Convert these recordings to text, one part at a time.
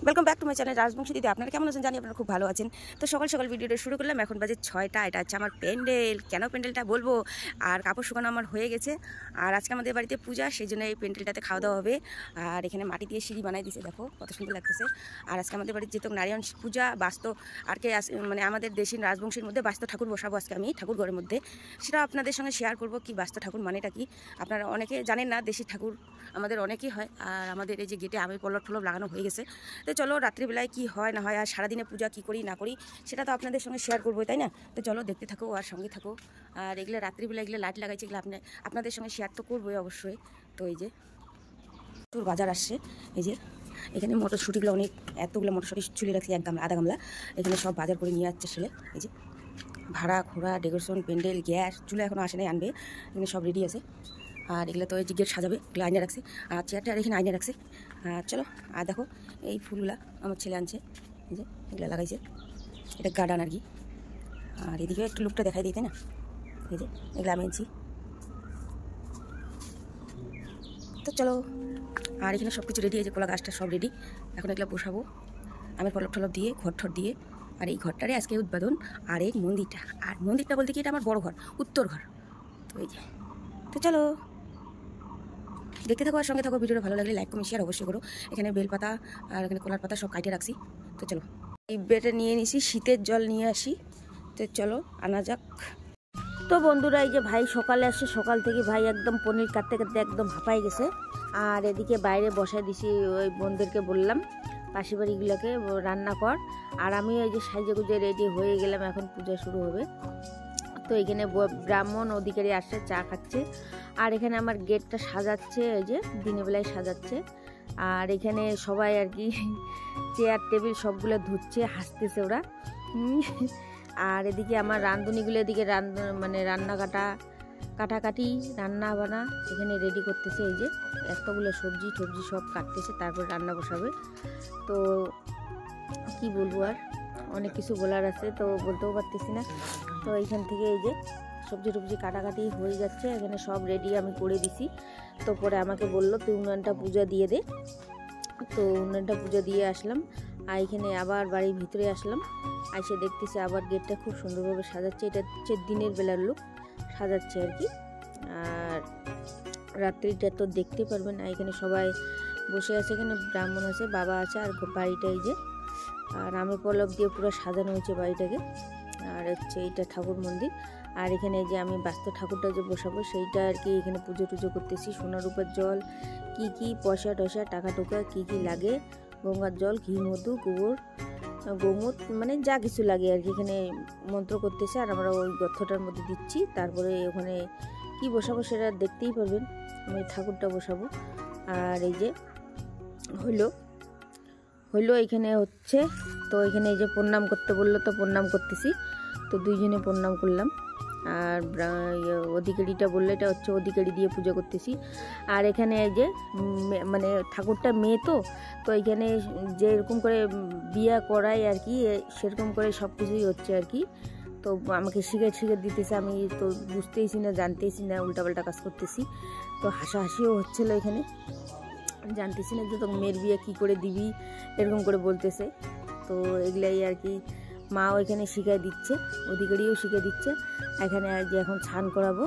Welcome back to my channel Rajbanshi দিদি। আপনারা কেমন আছেন জানি আপনারা খুব ভালো আছেন। তো সকাল সকাল ভিডিওটা শুরু করলাম। এখন বাজে 6টা। এটা হচ্ছে আমার প্যান্ডেল। কেন প্যান্ডেলটা বলবো, আর কাপড় শুকানো আমার হয়ে গেছে। আর আজকে আমাদের বাড়িতে পূজা, সেই জন্য এই প্যান্ডেলটাতে খাওয়া দাওয়া হবে। আর এখানে মাটি দিয়ে সিঁড়ি বানাই দিয়েছে, দেখো কত সুন্দর লাগতেছে। আর আজকে আমাদের বাড়িতে যেহেতু নারায়ণ পূজা, বাস্ত আর কে মানে আমাদের দেশীয় রাজবংশীর মধ্যে বাস্ত ঠাকুর বসাবো আজকে আমি ঠাকুর ঘরের মধ্যে। সেটা আপনাদের সঙ্গে শেয়ার করবো কি বাস্ত ঠাকুর মানেটা কি। আপনারা অনেকে জানেন না, দেশি ঠাকুর আমাদের অনেকেই হয়। আর আমাদের এই যে গেটে আমের পল্লব টলব লাগানো হয়ে গেছে। তো চলো রাত্রিবেলায় কি হয় না হয়, আর সারাদিনে পূজা কি করি না করি সেটা তো আপনাদের সঙ্গে শেয়ার করবো, তাই না? তো চলো দেখতে থাকো আর সঙ্গে থাকো। আর এগুলো রাত্রিবেলা এগুলো লাইট লাগাইছে, এগুলো আপনাদের সঙ্গে শেয়ার তো করবোই অবশ্যই। তো এই যে তোর বাজার আসছে, এই যে এখানে মটরশুঁটিগুলো অনেক, এতগুলো মটরশুঁটি চুলে রাখছি, এক গামলা আধা গামলা। এখানে সব বাজার করে নিয়ে যাচ্ছে ছেলে। এই যে ভাড়া খোড়া ডেকোরেশন প্যান্ডেল গ্যাস চুলা এখনও আসে নাই, আনবে। এখানে সব রেডি আছে। আর এগুলো তো এই যে গেট সাজাবে, এগুলো আইনে রাখছে। আর চেয়ারটা আর এখানে আইনে রাখছে। আর চলো, আর দেখো এই ফুলগুলা আমার ছেলে আনছে, এই যে এগুলো লাগাইছে, এটা গার্ডেন আর কি। আর এদিকে একটু লুকটা দেখাই দিই, তাই না? এই যে এগুলো আমি আনছি। তো চলো, আর এখানে সব কিছু রেডি, এই যে কলা গাছটা সব রেডি। এখন এগুলো বসাবো আমের পলব টলব দিয়ে, ঘর ঠর দিয়ে। আর এই ঘরটারে আজকে উদ্বোধন। আর এই মন্দিরটা, আর মন্দিরটা বলতে কি এটা আমার বড় ঘর, উত্তর ঘর। তো এই যে, তো চলো দেখতে থাকো আর সঙ্গে থাকো। ভিডিওটা ভালো লাগলে লাইক কমেন্ট শেয়ার অবশ্যই করো। এখানে বেলপাতা আর এখানে কলার পাতা সব কাটে রাখছি। তো চলো, এই বেটে নিয়ে নিছি, শীতের জল নিয়ে আসি। তো চলো আনা যাক। তো বন্ধুরা, এই যে ভাই সকালে আসছে, সকাল থেকে ভাই একদম পনির কাটতে কাটতে একদম হাঁপাই গেছে। আর এদিকে বাইরে বসাই দিছি, ওই বোনদেরকে বললাম পাশি বাড়িগুলোকে রান্না কর। আর আমি ওই যে সাইজে গুজে রেডি হয়ে গেলাম, এখন পূজা শুরু হবে। তো এখানে ব্রাহ্মণ অধিকারী আসছে, চা খাচ্ছে। আর এখানে আমার গেটটা সাজাচ্ছে, ওই যে দিনের বেলায় সাজাচ্ছে। আর এখানে সবাই আর কি চেয়ার টেবিল সবগুলো ধুচ্ছে, হাসতেছে ওরা। আর এদিকে আমার রাঁধুনিগুলো এদিকে মানে রান্না কাটাকাটি রান্না বান্না এখানে রেডি করতেছে। এই যে এতগুলো সবজি টবজি সব কাটতেছে, তারপর রান্না বসাবে। তো কি বলবো, আর অনেক কিছু বলার আছে, তো বলতেও পারতেছি না। তো এইখান থেকে এই যে সবজি টবজি কাটাকাটি হয়ে যাচ্ছে, এখানে সব রেডি আমি করে দিছি। তো পরে আমাকে বললো তুই উনানটা পূজা দিয়ে দে। তো উনানটা পূজা দিয়ে আসলাম। আর এখানে আবার বাড়ির ভিতরে আসলাম, এসে দেখতেছি আবার গেটটা খুব সুন্দরভাবে সাজাচ্ছে। এটা হচ্ছে দিনের বেলার লোক সাজাচ্ছে আর কি। আর রাত্রিটা তো দেখতে পারবেন না, এখানে সবাই বসে আছে, এখানে ব্রাহ্মণ আছে, বাবা আছে। আর বাড়িটা এই যে আর আমের পল্লব দিয়ে পুরো সাজানো হয়েছে বাড়িটাকে। আর হচ্ছে এইটা ঠাকুর মন্দির। আর এখানে যে আমি বাস্ত ঠাকুরটা যে বসাবো সেইটা আর কি এখানে পুজো টুজো করতেছি। সোনার উপর জল, কি পয়সা টয়সা টাকা টোকা কি লাগে, গঙ্গার জল, ঘি মধু গোবর গোমূত মানে যা কিছু লাগে আর কি এখানে মন্ত্র করতেছে। আর আমরা ওই গর্থটার মধ্যে দিচ্ছি। তারপরে ওখানে কি বসাবো সেটা দেখতেই পারবেন, আমি ঠাকুরটা বসাবো। আর এই যে হইলো এখানে হচ্ছে। তো এখানে এই যে প্রণাম করতে বললো, তো প্রণাম করতেছি। তো দুইজনে প্রণাম করলাম। আর অধিকারীটা বললো, এটা হচ্ছে অধিকারী দিয়ে পূজা করতেছি। আর এখানে এই যে মানে ঠাকুরটা মেয়ে, তো এখানে যেরকম করে বিয়া করাই আর কি, সেরকম করে সব কিছুই হচ্ছে আর কি। তো আমাকে শিখে দিতেছে, আমি তো বুঝতেইছি না, জানতেইছি না, উল্টাপাল্টা কাজ করতেছি। তো হাসাহাসিও হচ্ছিলো এখানে, জানতেছি না যে তো মেয়ের বিয়ে কী করে দিবি, এরকম করে বলতেছে। তো এগুলাই আর কি মাও এখানে শিখাই দিচ্ছে, অধিকারীও শিখে দিচ্ছে। এখানে আর যে এখন ছান করাবো।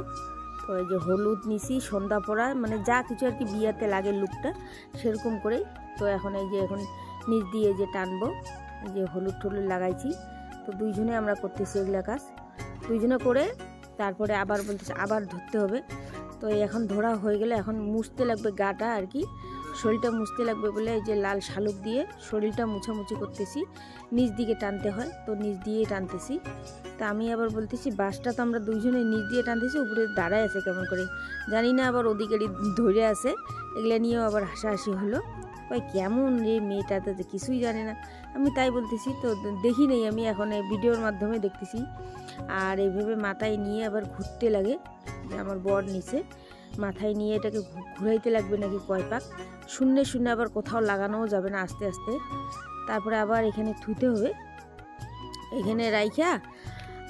তো এই যে হলুদ নিছি, সন্ধ্যা পড়া মানে যা কিছু আর কি বিয়াতে লাগে লুকটা সেরকম করেই। তো এখন এই যে এখন নিচ দিয়ে যে টানবো, এই যে হলুদ টলুদ লাগাইছি। তো দুইজনে আমরা করতেছি এগুলা কাজ, দুইজনে করে তারপরে আবার বলতেছে আবার ধরতে হবে। তো এখন ধরা হয়ে গেলে এখন মুছতে লাগবে গাটা আর কি, শরীরটা মুছতে লাগবে বলে এই যে লাল শালুক দিয়ে শরীরটা মুছামুছি করতেছি। নিচ দিকে টানতে হয়, তো নিচ দিয়ে টানতেছি। তা আমি আবার বলতেছি বাসটা তো আমরা দুইজনে নিচ দিয়ে টানতেছি, উপরে দাঁড়ায় আছে কেমন করে জানি না, আবার অধিকারী ধরে আছে। এগুলো নিয়েও আবার হাসাহাসি হলো, ওই কেমন রে মেয়েটা তো কিছুই জানে না। আমি তাই বলতেছি, তো দেখি নেই আমি এখন এই ভিডিওর মাধ্যমে দেখতেছি। আর এইভাবে মাথায় নিয়ে আবার ঘুরতে লাগে, যে আমার বর নিচে মাথায় নিয়ে এটাকে ঘুরাইতে লাগবে নাকি কয় পাক, শূন্য আবার কোথাও লাগানোও যাবে না, আস্তে আস্তে। তারপরে আবার এখানে থুইতে হবে, এখানে রাইখা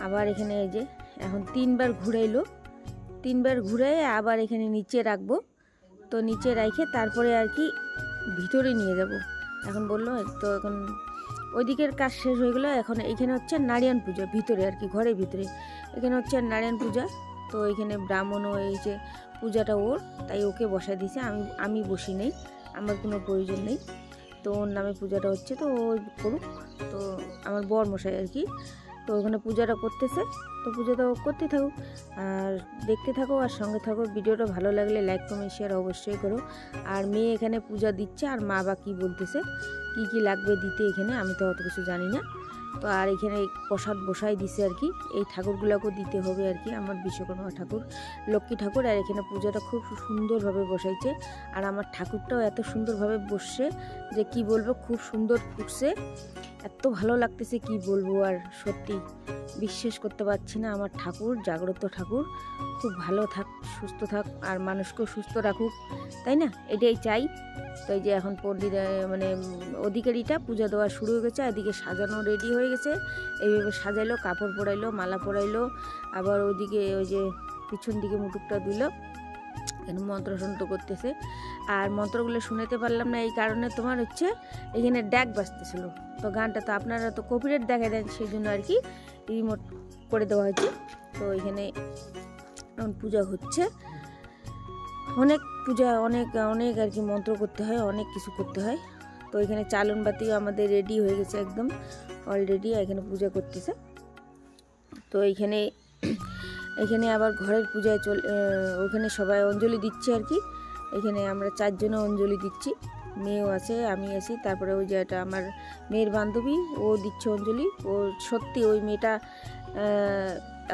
আবার এখানে এই যে এখন 3বার ঘুরাইলো, 3বার ঘুরাই আবার এখানে নিচে রাখবো। তো নিচে রাখে তারপরে আর কি ভিতরে নিয়ে যাব। এখন বললো তো এখন ওইদিকের কাজ শেষ হয়ে গেলো। এখন এইখানে হচ্ছে নারায়ণ পূজা, ভিতরে আর কি, ঘরের ভিতরে এখানে হচ্ছে নারায়ণ পূজা। তো এখানে ব্রাহ্মণও এই যে পূজাটা ওর, তাই ওকে বসায় দিয়েছে, আমি বসি নেই, আমার কোনো প্রয়োজন নেই। তো ওর নামে পূজাটা হচ্ছে, তো ও করুক। তো আমার বর মশাই আর কি, তো ওখানে পূজাটা করতেছে, তো পূজাটা ও করতে থাকুক আর দেখতে থাকো আর সঙ্গে থাকো। ভিডিওটা ভালো লাগলে লাইক কমেন্ট শেয়ার অবশ্যই করো। আর মেয়ে এখানে পূজা দিচ্ছে, আর মা বা কী বলতেছে, কি লাগবে দিতে এখানে, আমি তো অত কিছু জানি না। তো আর এখানে প্রসাদ বসাই দিছে আর কি, এই ঠাকুরগুলোকেও দিতে হবে আর কি, আমার বিশ্বকর্মা ঠাকুর, লক্ষ্মী ঠাকুর। আর এখানে পূজাটা খুব সুন্দরভাবে বসাইছে, আর আমার ঠাকুরটাও এত সুন্দরভাবে বসছে যে কি বলবো, খুব সুন্দর ফুটছে, এত ভালো লাগতেছে কি বলবো। আর সত্যি বিশ্বাস করতে পারছি না, আমার ঠাকুর জাগ্রত ঠাকুর খুব ভালো থাক, সুস্থ থাক, আর মানুষকেও সুস্থ রাখুক, তাই না, এটাই চাই। তো এই যে এখন পণ্ডিত মানে অধিকারীটা পূজা দেওয়া শুরু হয়ে গেছে, এদিকে সাজানো রেডি হয়ে গেছে, এইভাবে সাজাইলো, কাপড় পরাইলো, মালা পরাইলো, আবার ওইদিকে ওই যে পিছন দিকে মুটুকটা দিল, এখানে মন্ত্রসন্ত্র করতেছে। আর মন্ত্রগুলো শুনাতে পারলাম না এই কারণে, তোমার হচ্ছে এখানে ড্যাক বাজতেছিল, তো গানটা তো আপনারা তো কপিরাইট দেখা দেন, সেই জন্য আর কি রিমোট করে দেওয়া হয়েছে। তো এখানে পূজা হচ্ছে, অনেক পূজা, অনেক অনেক আর কি মন্ত্র করতে হয়, অনেক কিছু করতে হয়। তো এখানে চালন বাতিও আমাদের রেডি হয়ে গেছে একদম অলরেডি, এখানে পূজা করতেছে। তো এখানে আবার ঘরের পূজায় ওখানে সবাই অঞ্জলি দিচ্ছে আর কি, এখানে আমরা 4 জনে অঞ্জলি দিচ্ছি, মেয়েও আছে, আমি আছি, তারপরে ওই যে এটা আমার মেয়ের বান্ধবী, ও দিচ্ছে অঞ্জলি। ও সত্যি ওই মেয়েটা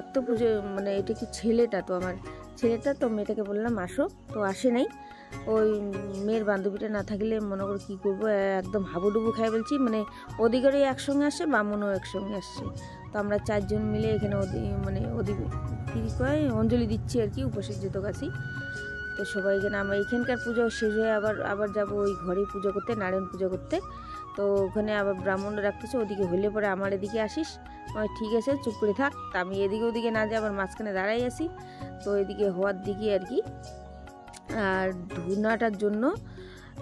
এত পুজো, মানে এটা কি ছেলেটা, তো আমার ছেলেটা, তো মেয়েটাকে বললাম আসো, তো আসে নাই। ওই মেয়ের বান্ধবীটা না থাকলে মনে করো কী করবো, একদম হাবুডুবু খাই বলছি, মানে ওদিকেরই একসঙ্গে আসছে, বামুনও একসঙ্গে আসছে। তো আমরা 4 জন মিলে এখানে কী কয় অঞ্জলি দিচ্ছি আর কি, উপস্থিত যত কাছি। তো সবাই এখানে আমরা এখানকার পুজো শেষ হয়ে আবার যাব ওই ঘরে পুজো করতে, নারায়ণ পূজা করতে। তো ওখানে আবার ব্রাহ্মণরা রাখতেছে, ওদিকে হলে পরে আমার এদিকে আসিস, আমার ঠিক আছে চুপ করে থাক। তা আমি এদিকে ওদিকে না যাই, আবার মাঝখানে দাঁড়াই আসি। তো এদিকে হওয়ার দিকে আর কি, আর ধুনাটার জন্য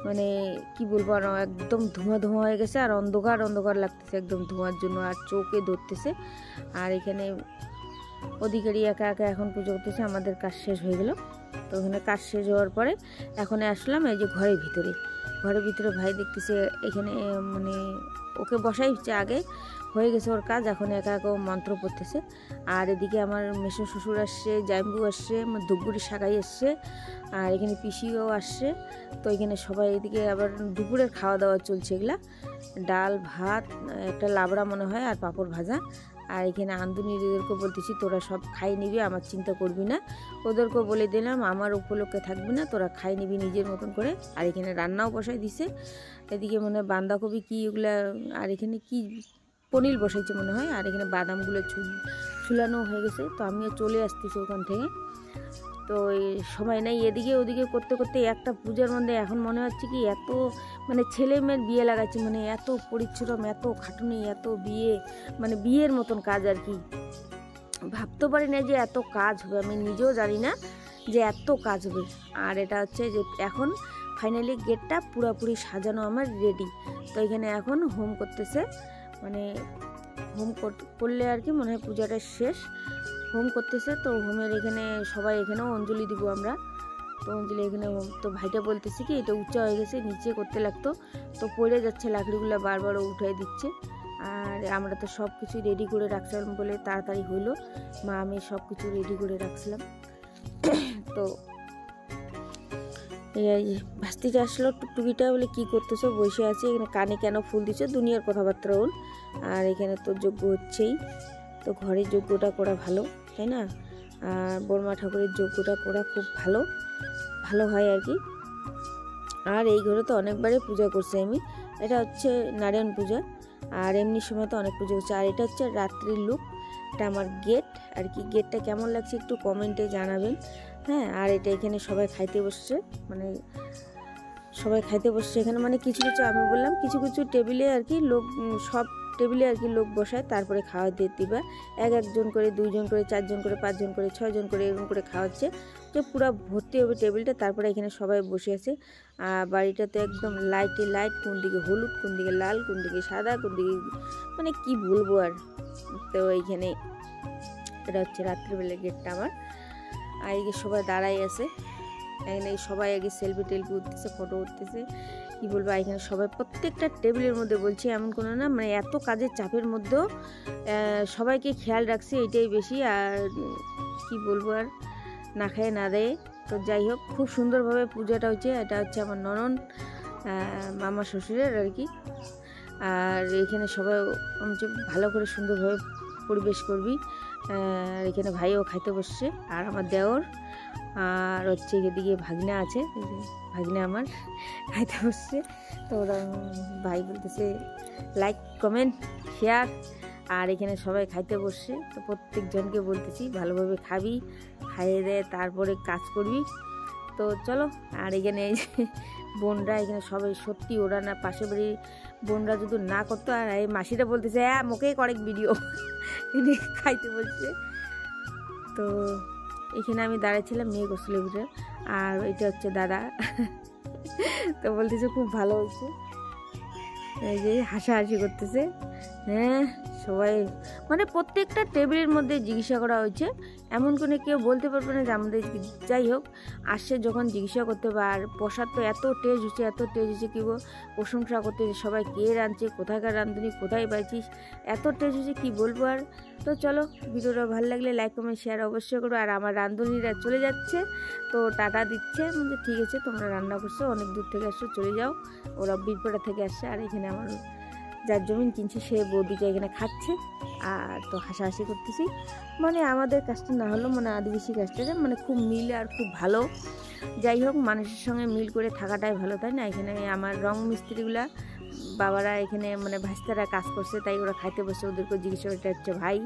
মানে কি বলবো, আর একদম ধোঁয়া হয়ে গেছে, আর অন্ধকার লাগতেছে একদম ধোঁয়ার জন্য, আর চোখে ধরতেছে। আর এখানে অধিকারী একা এখন পুজো করতেছে, আমাদের কাজ শেষ হয়ে গেল। তো ওখানে কাজ শেষ হওয়ার পরে এখন আসলাম এই যে ঘরের ভিতরে ভাই দেখতেছে এখানে, মানে ওকে বসাইছে, আগে হয়ে গেছে ওর কাজ, এখন একা মন্ত্র পড়তেছে। আর এদিকে আমার মেসো শ্বশুর আসছে, জাইম্বু আসছে, ধূপগুড়ি শাখাই আসছে, আর এখানে পিসিও আসছে। তো এখানে সবাই এদিকে আবার দুপুরের খাওয়া দাওয়া চলছে, এগুলা ডাল ভাত, একটা লাবড়া মনে হয়, আর পাঁপড় ভাজা। আর এখানে আন্দুনিদেরকে বলতেছি তোরা সব খাই নিবি, আমার চিন্তা করবি না, ওদেরকেও বলে দিলাম আমার উপলক্ষে থাকবি না, তোরা খাই নিবি নিজের মতন করে। আর এখানে রান্নাও বসাই দিছে, এদিকে মনে হয় বাঁধাকপি কি ওগুলা, আর এখানে কি পনির বসাইছে মনে হয়, আর এখানে বাদামগুলো ছুলানো হয়ে গেছে। তো আমিও চলে আসতেছি ওখান থেকে। তো সময় নাই, এদিকে ওদিকে করতে করতে একটা পূজার মধ্যে এখন মনে হচ্ছে কি এত মানে ছেলে মেয়ের বিয়ে লাগাচ্ছি, মানে এত পরিশ্রম, এত খাটুনি, এত বিয়ে, মানে বিয়ের মতন কাজ আর কি। ভাবতে পারি না যে এত কাজ হবে, আমি নিজেও জানি না যে এত কাজ হবে। আর এটা হচ্ছে যে এখন ফাইনালি গেটটা পুরোপুরি সাজানো আমার রেডি। তো এখানে এখন হোম করতেছে, মানে হোম করলে আর কি মনে হয় পূজাটা শেষ, হোম করতেছে। তো হোমের এখানে সবাই এখানেও অঞ্জলি দিব আমরা, তো অঞ্জলি এখানে। তো ভাইটা বলতেছে কি এটা উঁচা হয়ে গেছে, নিচে করতে লাগতো, তো পড়ে যাচ্ছে লাকড়িগুলো, বারবার উঠাই দিচ্ছে। আর আমরা তো সব কিছু রেডি করে রাখছিলাম বলে তাড়াতাড়ি হইলো, মা আমি সব কিছু রেডি করে রাখছিলাম। তো এই ভাস্তিটা আসলো টুকটুকিটা, বলে কি করতেছো, বসে আছে এখানে, কানে কেন ফুল দিছো, দুনিয়ার কথাবার্তা ওর। আর এখানে তো যজ্ঞ হচ্ছেই, তো ঘরের যজ্ঞটা করা ভালো, তাই না, আর বর্মা ঠাকুরের যজ্ঞটা করা খুব ভালো হয় আর কি। আর এই ঘরে তো অনেকবারই পূজা করছি আমি, এটা হচ্ছে নারায়ণ পূজা, আর এমনি সময় তো অনেক পুজো করছে। আর এটা হচ্ছে রাত্রির লুক, এটা আমার গেট আর কি। গেটটা কেমন লাগছে একটু কমেন্টে জানাবেন, হ্যাঁ। আর এটা এখানে সবাই খাইতে বসছে, মানে সবাই খাইতে বসছে এখানে, মানে কিছু কিছু আমি বললাম কিছু কিছু টেবিলে আর কি লোক, সব টেবিলে আর কি লোক বসায়, তারপরে খাওয়া দিয়ে দিবা, একজন করে, 2 জন করে, 4 জন করে, 5 জন করে, 6 জন করে, এরকম করে খাওয়াচ্ছে। যে পুরো ভর্তি হবে টেবিলটা। তারপরে এখানে সবাই বসে আছে। বাড়িটাতে একদম লাইটে লাইট, কোন দিকে হলুদ, কোন দিকে লাল, কোন দিকে সাদা, কোন দিকে মানে কি বলবো আর। তো এইখানে এটা হচ্ছে রাত্রিবেলা গেটটা আমার। আর এদিকে সবাই দাঁড়াই আছে, এখানে সবাই আগে সেলফি টেলফি উঠতেছে, ফটো উঠতেছে। কি বলবো, এখানে সবাই প্রত্যেকটা টেবিলের মধ্যে বলছি এমন কোনো না, মানে এত কাজের চাপের মধ্যেও সবাইকে খেয়াল রাখছি, এটাই বেশি। আর কি বলবো আর, না খায় না দেয়। তো যাই হোক, খুব সুন্দরভাবে পূজাটা হচ্ছে। এটা হচ্ছে আমার ননদ, মামা শ্বশুরের আর কি। আর এখানে সবাই ভালো করে সুন্দরভাবে পরিবেশ করবি। আর এখানে ভাইও খাইতে বসছে, আর আমার দেওর, আর হচ্ছে এদিকে ভাগনা আছে, ভাগনা আমার খাইতে বসছে। তো ওরা ভাই বলতেছে লাইক কমেন্ট শেয়ার। আর এখানে সবাই খাইতে বসছে। তো প্রত্যেকজনকে বলতেছি ভালোভাবে খাবি, খাইয়ে দেয় তারপরে কাজ করবি। তো চলো। আর এখানে এই যে বোনরা, এখানে সবাই সত্যি ওরা না, পাশে বাড়ির বোনরা যদি না করতো। আর এই মাসিরা বলতেছে হ্যাঁ মুখেই করে ভিডিও, এনে খাইতে বলছে। তো এখানে আমি দাঁড়াইছিলাম, মেয়ে গোসলের ভিতরে। আর এটা হচ্ছে দাদা, তো বলতেছে খুব ভালো হয়েছে, এই যে হাসাহাসি করতেছে। হ্যাঁ, সবাই মানে প্রত্যেকটা টেবিলের মধ্যে জিজ্ঞাসা করা হয়েছে, এমন কোনো কেউ বলতে পারবে না যে আমাদের। যাই হোক, আসছে যখন জিজ্ঞাসা করতে হবে। আর প্রসাদ তো এত টেস্ট হচ্ছে, এত টেস্ট হচ্ছে, কি প্রশংসা করতে সবাই, কে রাঁধছে, কোথাকার রাঁধুনি, কোথায় পাইছিস, এত টেস্ট হচ্ছে কি বলবো আর। তো চলো, ভিডিওটা ভালো লাগলে লাইক কমেন্ট শেয়ার অবশ্যই করো। আর আমার রাঁধুনিরা চলে যাচ্ছে, তো টাটা দিচ্ছে, মানে ঠিক আছে তোমরা রান্না করছো, অনেক দূর থেকে আসছো, চলে যাও। ওরা বীরপাড়া থেকে আসছে। আর এখানে আমার যার জমিন কিনছি সে বৌদিটা এখানে খাচ্ছে। আর তো হাসাহাসি করতেছি, মানে আমাদের কাজটা না হলো, মানে আদিবাসী কাজটা মানে খুব মিল আর খুব ভালো। যাই হোক, মানুষের সঙ্গে মিল করে থাকাটাই ভালো, তাই না। এখানে আমার রং মিস্ত্রিগুলা বাবারা এখানে মানে ভাস্তারা কাজ করছে, তাই ওরা খাইতে বসে। ওদেরকে জিজ্ঞাসা, এটা হচ্ছে ভাই,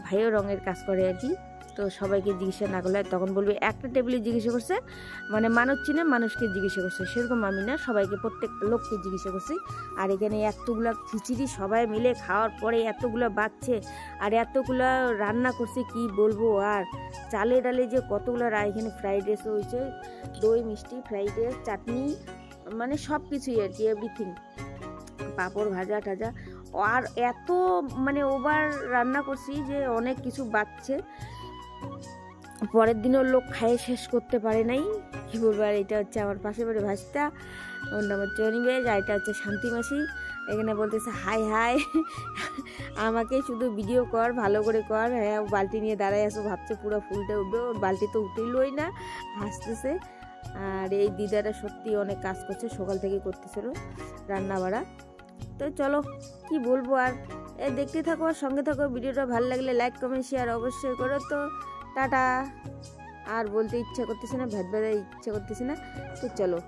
ভাইও রঙের কাজ করে আর কি। তো সবাইকে জিজ্ঞাসা না করলে তখন বলবে একটা টেবিলে জিজ্ঞাসা করছে, মানে মানুষ চিনে মানুষকে জিজ্ঞাসা করছে, সেরকম আমি না, সবাইকে প্রত্যেক লোককে জিজ্ঞাসা করছি। আর এখানে এতগুলা খিচুড়ি সবাই মিলে খাওয়ার পরে এতগুলো বাচ্চে, আর এতগুলো রান্না করছে কি বলবো। আর চালে ডালে যে কতগুলো, এখানে ফ্রাইড রাইসও হয়েছে, দই মিষ্টি, ফ্রাইড রাইস, চাটনি, মানে সব কিছুই আর কি, এভরিথিং, পাঁপড় ভাজা টাজা। আর এত মানে ওভার রান্না করছি যে অনেক কিছু বাচ্চে, পরের দিনও লোক খাইয়ে শেষ করতে পারে নাই, কি বলবো। আর এটা হচ্ছে আমার পাশে বাড়ি ভাস্তা, ওর নাম হচ্ছে অনিবেশ। আর এটা হচ্ছে শান্তি মাসি, এখানে বলতেছে হাই হাই, আমাকে শুধু ভিডিও কর, ভালো করে কর। হ্যাঁ, বালতি নিয়ে দাঁড়ায় আসো, ভাবছে পুরো ফুলটা উঠবে, ওর বালতি তো উঠেইলই না, হাসতেছে। আর এই দিদারা সত্যি অনেক কাজ করছে, সকাল থেকে করতেছিল রান্না বাড়া। তো চলো, কি বলবো আর, দেখতে থাকো, সঙ্গে থাকো। ভিডিওটা ভালো লাগলে লাইক কমেন্ট শেয়ার অবশ্যই করো। তো টাটা। আর বলতে ইচ্ছা করতেছে না, ভেদ ভেদায় ইচ্ছা করতেছে না। তো চলো।